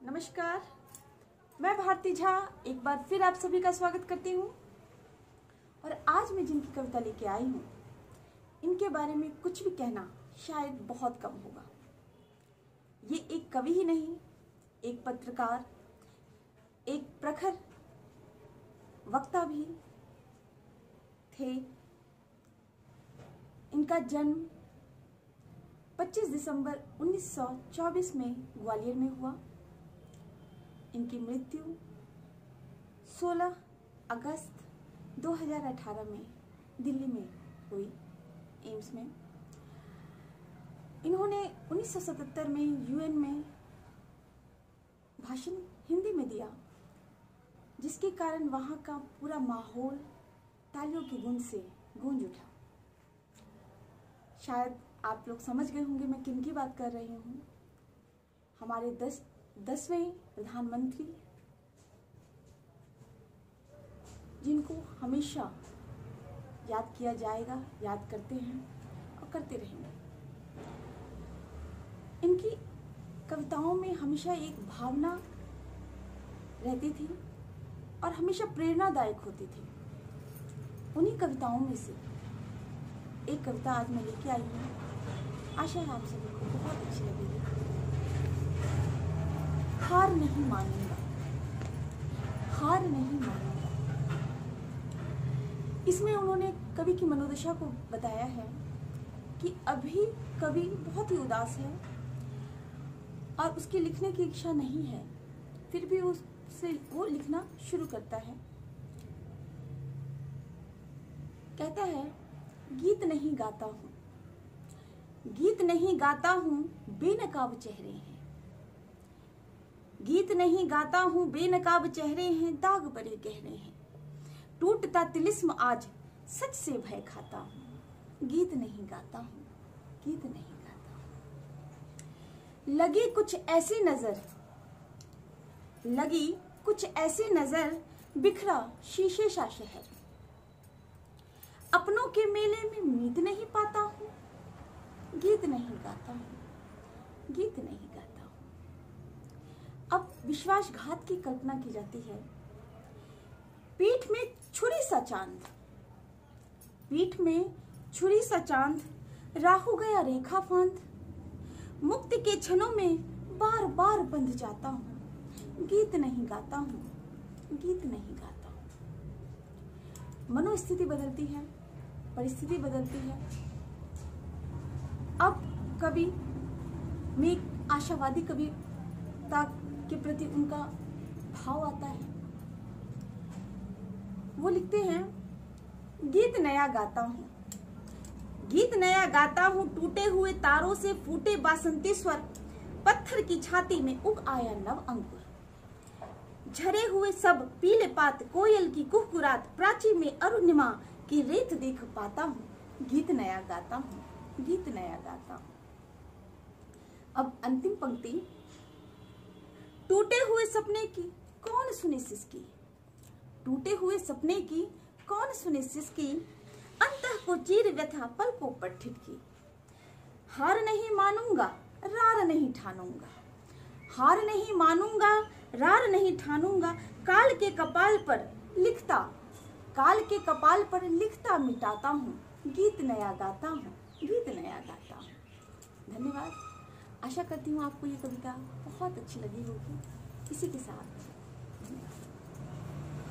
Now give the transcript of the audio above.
नमस्कार, मैं भारती झा एक बार फिर आप सभी का स्वागत करती हूँ। और आज मैं जिनकी कविता लेके आई हूँ, इनके बारे में कुछ भी कहना शायद बहुत कम होगा। ये एक कवि ही नहीं, एक पत्रकार, एक प्रखर वक्ता भी थे। इनका जन्म 25 दिसंबर 1924 में ग्वालियर में हुआ। इनकी मृत्यु 16 अगस्त 2018 में दिल्ली में हुई, एम्स में। इन्होंने 1977 में यूएन में भाषण हिंदी में दिया, जिसके कारण वहाँ का पूरा माहौल तालियों की गूंज से गूंज उठा। शायद आप लोग समझ गए होंगे मैं किन की बात कर रही हूँ। हमारे 10वें प्रधानमंत्री, जिनको हमेशा याद किया जाएगा, याद करते हैं और करते रहेंगे। इनकी कविताओं में हमेशा एक भावना रहती थी और हमेशा प्रेरणादायक होती थी। उन्हीं कविताओं में से एक कविता आज मैं लेके आई हूँ। आशा है आप सभी को बहुत अच्छी लगेगी। हार नहीं मानूंगा, हार नहीं मानूंगा। इसमें उन्होंने कवि की मनोदशा को बताया है कि अभी कवि बहुत ही उदास है और उसकी लिखने की इच्छा नहीं है, फिर भी उससे वो लिखना शुरू करता है। कहता है, गीत नहीं गाता हूँ, गीत नहीं गाता हूँ, बेनकाब चेहरे हैं। गीत नहीं गाता हूँ, बेनकाब चेहरे हैं, दाग बड़े गहरे हैं। टूटता तिलिस्म आज सच से भय खाता हूँ। गीत नहीं गाता हूँ, गीत नहीं गाता हूँ। लगी कुछ ऐसी नजर, लगी कुछ ऐसी नजर, बिखरा शीशे सा शहर। अपनों के मेले में मीत नहीं पाता हूँ। गीत नहीं गाता हूँ, गीत नहीं गाता हूँ। अब विश्वासघात की कल्पना की जाती है। पीठ में छुरी सा चांद, पीठ में छुरी सा चांद, राहु गया रेखा फांद। मुक्ति के क्षणों में बार बार बंध जाता हूँ। गीत नहीं गाता हूँ, गीत नहीं गाता हूँ। मनोस्थिति बदलती है, परिस्थिति बदलती है। अब कवि में आशावादी कविता के प्रति उनका भाव आता है। वो लिखते हैं, गीत नया गाता हूँ, गीत नया गाता हूँ, टूटे हुए तारों से फूटे बासंती स्वर। पत्थर की छाती में उग आया नव अंकुर। झरे हुए सब पीले पात, कोयल की कुहकुरात, प्राची में अरुणिमा की रेत देख पाता हूँ। गीत नया गाता हूँ, गीत नया गाता हूँ। अब अंतिम पंक्ति, टूटे हुए सपने की कौन सुने सिसकी, टूटे हुए सपने की कौन सुने सिसकी। अंतः को चीर व्यथा पलकों पर ठिठकी। हार नहीं मानूंगा, रार नहीं ठानूंगा, हार नहीं मानूंगा, रार नहीं ठानूंगा। काल के कपाल पर लिखता, काल के कपाल पर लिखता मिटाता हूँ। गीत नया गाता हूँ, गीत नया गाता हूँ। धन्यवाद। आशा करती हूँ आपको ये कविता बहुत अच्छी लगी होगी। इसी के साथ